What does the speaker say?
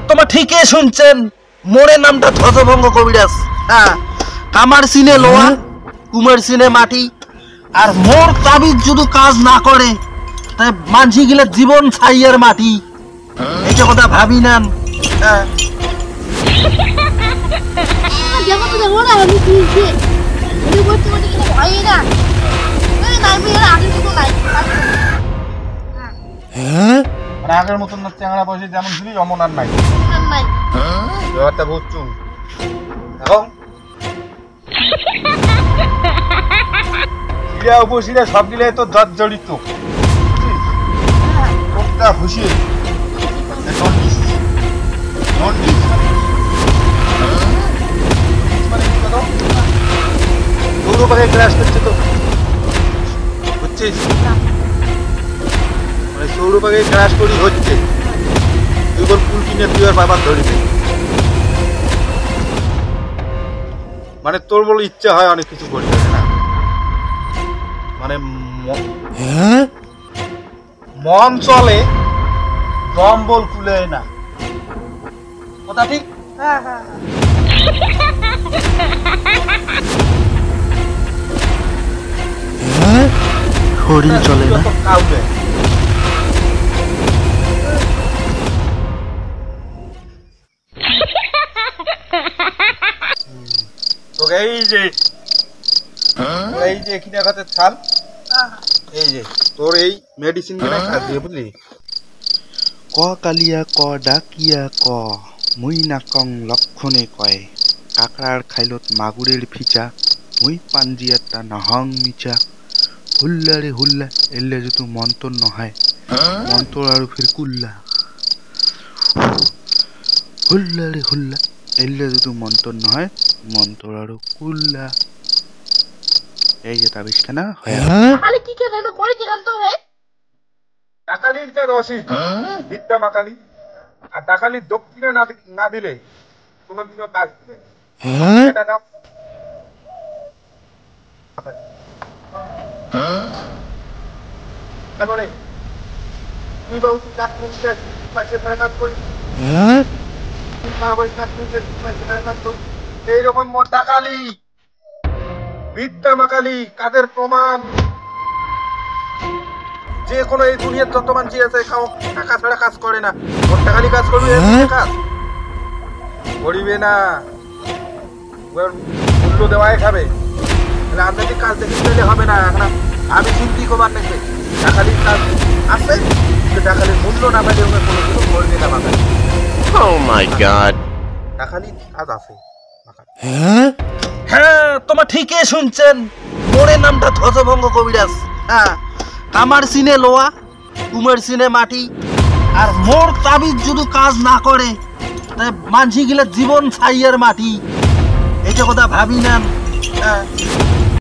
তোমার ঠিকই শুনছেন, মোড়ের নামটা ধ্বজভঙ্গ কবিরাজ। হ্যাঁ, কামার সিনে লোহা, কুমার সিনে মাটি। আর মোর তাবিজ যদি কাজ না করে তাই মানসি গেলে জীবন ছাইয়ের মাটি। এইটা কথা ভাবি নেন। হ্যাঁ, আগের মতন না, চ্যাংড়া বসে যেমন ছিলি অমন আর নাই। ব্যাপারটা বুঝছু এখন? শিরা উপশিরা সব গিলে তো জড়িত। কোনটা খুশি সৌরভাগে ক্রাশ করছে তো, বুঝছিস? মানে সৌরভাগে ক্রাশ করি হচ্ছে, তুই বল ফুল কিনে তুই আর বাবার ধরিবি। মানে তোর বলে ইচ্ছা হয় অনেক কিছু করি না, মানে মন চলে, দম বল খুলে না। কথা ঠিক? হ্যাঁ হ্যাঁ। শরীর চলে না। কাউকে তোকে এই যে কিনা গাছের ছাল, এই যে তোর এই মেডিসিন কিনা কাজ দিয়ে, বুঝলি? ক কালিয়া ক ডাকিয়া ক, মুই নাকং লক্ষণে কয়, কাকড়ার খাইলত মাগুরের ফিচা, মুই পাঞ্জিয়াটা নহং মিচা। হুল্লা রে হুল্লা, এলে যতু মন্তর নহায়, মন্তর আৰু ফির কুল্লা। হুল্লা রে হুল্লা, এলে যতু মন্তর নহায়, মন্তর আৰু কুল্লা। এই যে তাবিজখানা হয়ে টাকালির যে রসি বিদ্যা মাকালি, আর টাকালির দক্ষিণে না দিলে কোনোদিনও কাজ দিবে। এটা নাও। তারপরে তুই বাবু কাজ করতে পাশে কাজ করি, এইরকম টাকালি বিদ্যা মাকালি কাদের প্রমাণ? যে কোনো এই দুনিয়ার যত মানুষ আছে টাকা ছাড়া কাজ করে না। ওর টাকালি কাজ করবে, কাজ করিবে না, মূল্য দেওয়াই খাবে। তাহলে আন্তর্জাতিক কাজ দেখে দিলে হবে না। এখন আমি চিন্তি করবার নেই, টাকালির কাজ আছে, কিন্তু টাকালির মূল্য না পেলে ওকে কোনো কিছু করবে না। বাঙালি টাকালির কাজ আছে। হ্যাঁ, তোমার ঠিকই শুনছেন, মোড়ের নামটা ধ্বজভঙ্গ কবিরাজ। হ্যাঁ, কামার সিনে লোহা, কুমার সিনে মাটি। আর মোর তাবিজ যদি কাজ না করে তাই মানসি গেলে জীবন ছাইয়ের মাটি। এইটা কথা ভাবি নেন। হ্যাঁ।